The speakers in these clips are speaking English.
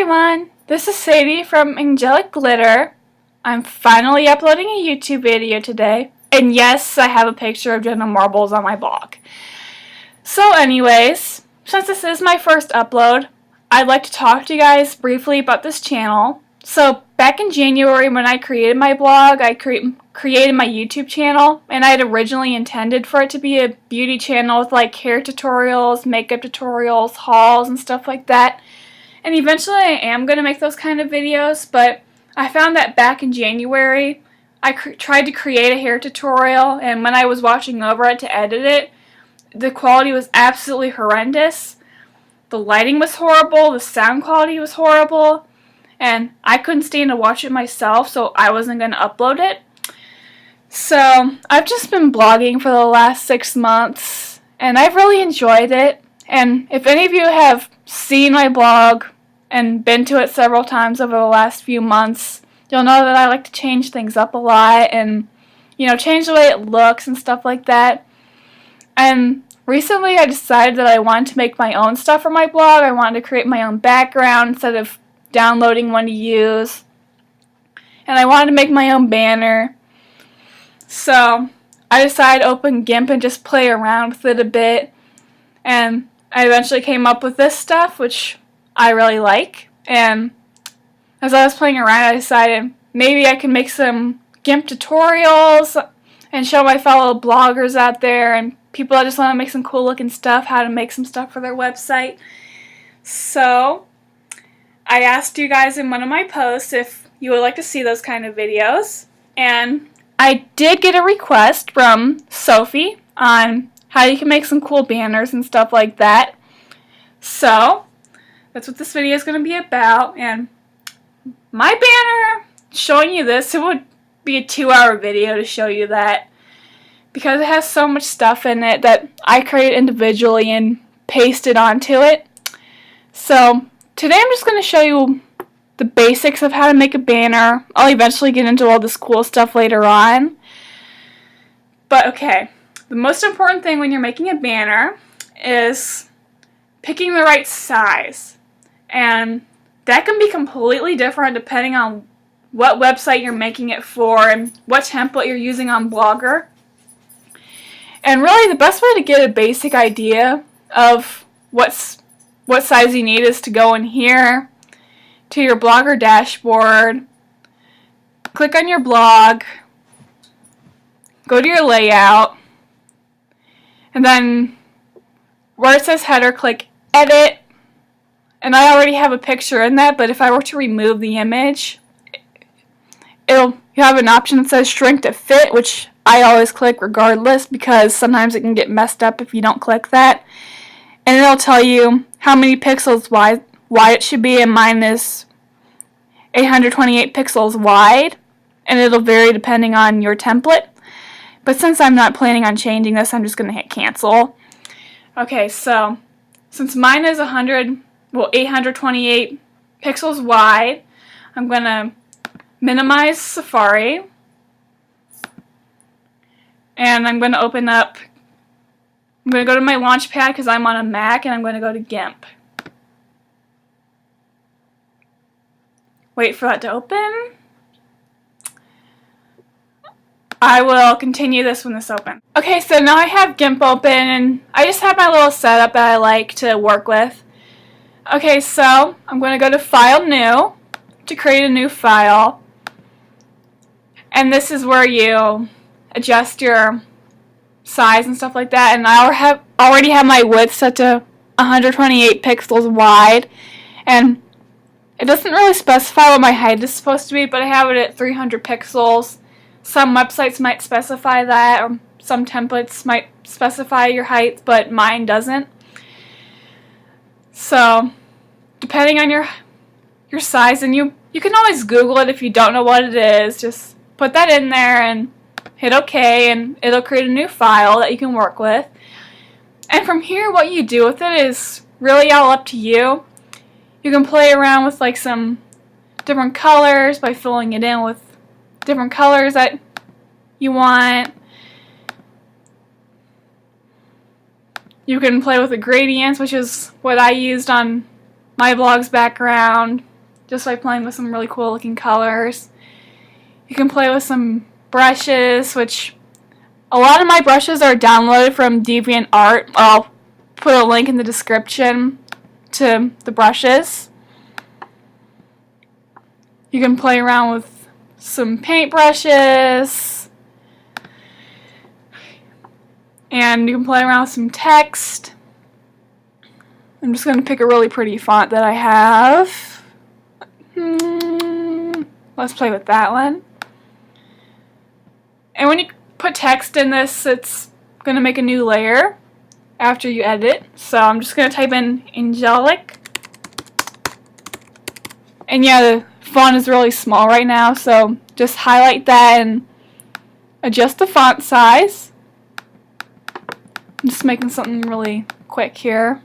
everyone, this is Sadie from Angelic Glitter. I'm finally uploading a YouTube video today, and yes, I have a picture of Jenna Marbles on my blog. So anyways, since this is my first upload, I'd like to talk to you guys briefly about this channel. So back in January when I created my blog, I created my YouTube channel, and I had originally intended for it to be a beauty channel with like hair tutorials, makeup tutorials, hauls, and stuff like that. And eventually I am going to make those kind of videos, but I found that back in January I tried to create a hair tutorial, and when I was watching over it to edit it, the quality was absolutely horrendous. The lighting was horrible, the sound quality was horrible, and I couldn't stand to watch it myself, so I wasn't going to upload it. So I've just been blogging for the last 6 months, and I've really enjoyed it. And if any of you have seen my blog and been to it several times over the last few months, you'll know that I like to change things up a lot and, change the way it looks and stuff like that. And recently I decided that I wanted to make my own stuff for my blog. I wanted to create my own background instead of downloading one to use. And I wanted to make my own banner. So I decided to open GIMP and just play around with it a bit. And I eventually came up with this stuff, which I really like. And as I was playing around, I decided maybe I can make some GIMP tutorials and show my fellow bloggers out there and people that just want to make some cool looking stuff, how to make some stuff for their website. So I asked you guys in one of my posts if you would like to see those kind of videos. And I did get a request from Sophie on how you can make some cool banners and stuff like that. So that's what this video is going to be about. And my banner, showing you this, it would be a 2-hour video to show you that, because it has so much stuff in it that I created individually and pasted onto it. So today I'm just going to show you the basics of how to make a banner. I'll eventually get into all this cool stuff later on. But okay, the most important thing when you're making a banner is picking the right size. And that can be completely different depending on what website you're making it for and what template you're using on Blogger. And really the best way to get a basic idea of what size you need is to go in here to your Blogger dashboard, click on your blog, go to your layout, and then where it says header, click edit. And I already have a picture in that, but if I were to remove the image, you have an option that says shrink to fit, which I always click regardless because sometimes it can get messed up if you don't click that. And it'll tell you how many pixels wide it should be, and mine is 828 pixels wide, and it'll vary depending on your template. But since I'm not planning on changing this, I'm just going to hit cancel. Okay, so since mine is 828 pixels wide, I'm going to minimize Safari, and I'm going to I'm going to go to my Launchpad because I'm on a Mac, and I'm going to go to GIMP. Wait for that to open. I will continue this when this opens. Okay, so now I have GIMP open, and I just have my little setup that I like to work with. Okay, so I'm going to go to File, New, to create a new file. And this is where you adjust your size and stuff like that. And I already have my width set to 128 pixels wide. And it doesn't really specify what my height is supposed to be, but I have it at 300 pixels. Some websites might specify that, or some templates might specify your height, but mine doesn't. So depending on your size, and you can always Google it if you don't know what it is. Just put that in there and hit OK, and it'll create a new file that you can work with. And from here, what you do with it is really all up to you. You can play around with like some different colors by filling it in with different colors that you want. You can play with the gradients, which is what I used on my blog's background. just by playing with some really cool looking colors. You can play with some brushes, which a lot of my brushes are downloaded from DeviantArt. I'll put a link in the description to the brushes. You can play around with some paint brushes, and you can play around with some text. I'm just going to pick a really pretty font that I have. Let's play with that one. And when you put text in this, it's going to make a new layer after you edit. So I'm just going to type in Angelic. And yeah, the font is really small right now, so just highlight that and adjust the font size. I'm just making something really quick here.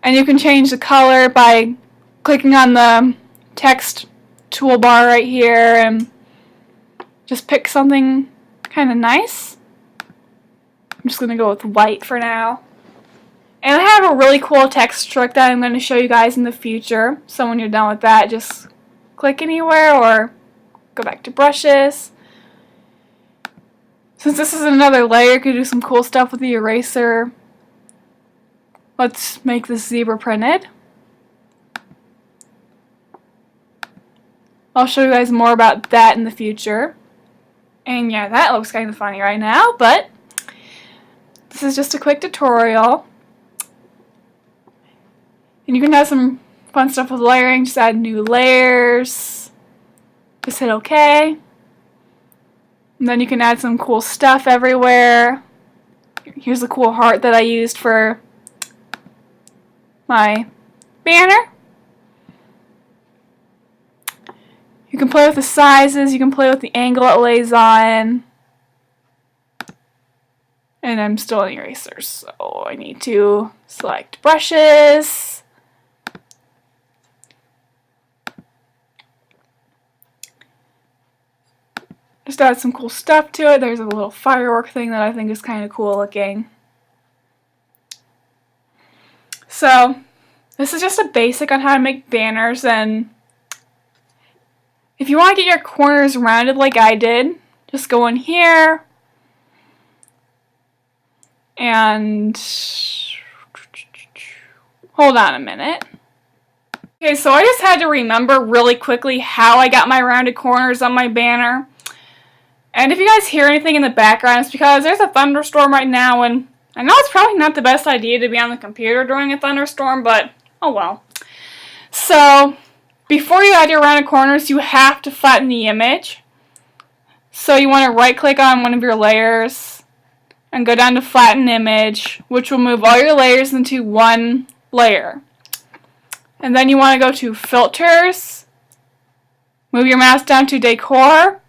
And you can change the color by clicking on the text toolbar right here and just pick something kind of nice. I'm just going to go with white for now. And I have a really cool text trick that I'm going to show you guys in the future. So when you're done with that, just click anywhere or go back to brushes. Since this is another layer, you could do some cool stuff with the eraser. Let's make this zebra printed. I'll show you guys more about that in the future. And yeah, that looks kind of funny right now, but this is just a quick tutorial. And you can have some fun stuff with layering. Just add new layers. Just hit OK. And then you can add some cool stuff everywhere. Here's a cool heart that I used for my banner. You can play with the sizes, you can play with the angle it lays on. And I'm still in erasers, so I need to select brushes. Just add some cool stuff to it. There's a little firework thing that I think is kind of cool looking. So, this is just a basic on how to make banners, and if you want to get your corners rounded like I did, just go in here and hold on a minute. Okay, so I just had to remember really quickly how I got my rounded corners on my banner. And if you guys hear anything in the background, it's because there's a thunderstorm right now, and I know it's probably not the best idea to be on the computer during a thunderstorm, but oh well. So, before you add your rounded corners, you have to flatten the image. So you want to right click on one of your layers and go down to flatten image, which will move all your layers into one layer. And then you want to go to filters, move your mouse down to decor,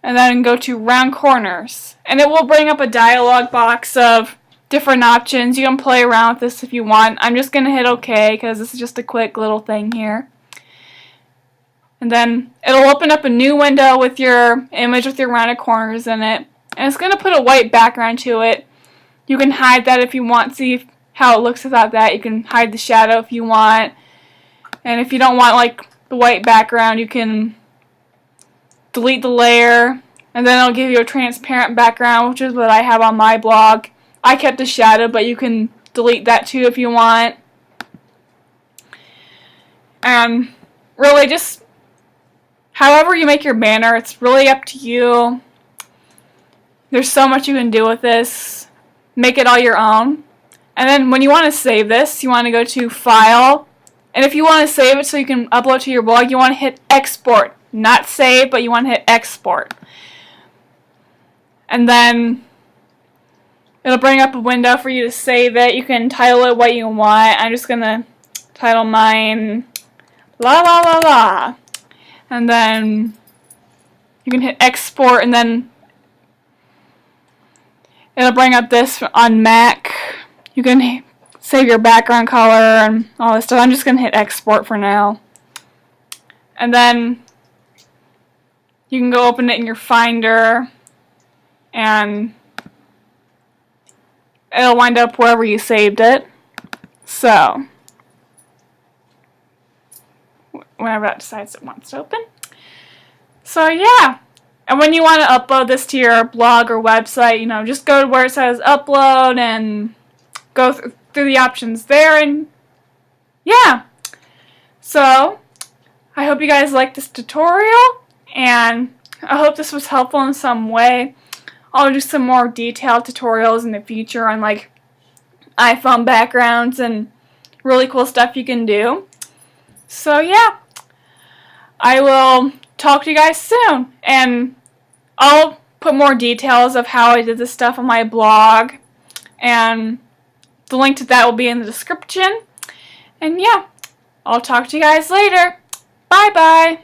and then go to round corners. And it will bring up a dialog box of different options. You can play around with this if you want. I'm just going to hit OK because this is just a quick little thing here. And then it'll open up a new window with your image with your rounded corners in it. And it's going to put a white background to it. You can hide that if you want. See how it looks without that. You can hide the shadow if you want. And if you don't want like the white background, you can delete the layer. And then it'll give you a transparent background, which is what I have on my blog. I kept the shadow, but you can delete that too if you want. And really just however you make your banner, it's really up to you. There's so much you can do with this. Make it all your own. And then when you want to save this, you want to go to File. And if you want to save it so you can upload to your blog, you want to hit Export. Not Save, but you want to hit Export. And then it'll bring up a window for you to save it. You can title it what you want. I'm just going to title mine La La La La. And then you can hit export, and then it'll bring up this on Mac. You can save your background color and all this stuff. I'm just going to hit export for now. And then you can go open it in your Finder, and it'll wind up wherever you saved it. So whenever that decides it wants to open. So yeah, and when you want to upload this to your blog or website, you know, just go to where it says upload and go through the options there, and yeah. So I hope you guys liked this tutorial, and I hope this was helpful in some way. I'll do some more detailed tutorials in the future on like iPhone backgrounds and really cool stuff you can do. So yeah, I will talk to you guys soon, and I'll put more details of how I did this stuff on my blog, and the link to that will be in the description. And yeah, I'll talk to you guys later. Bye bye.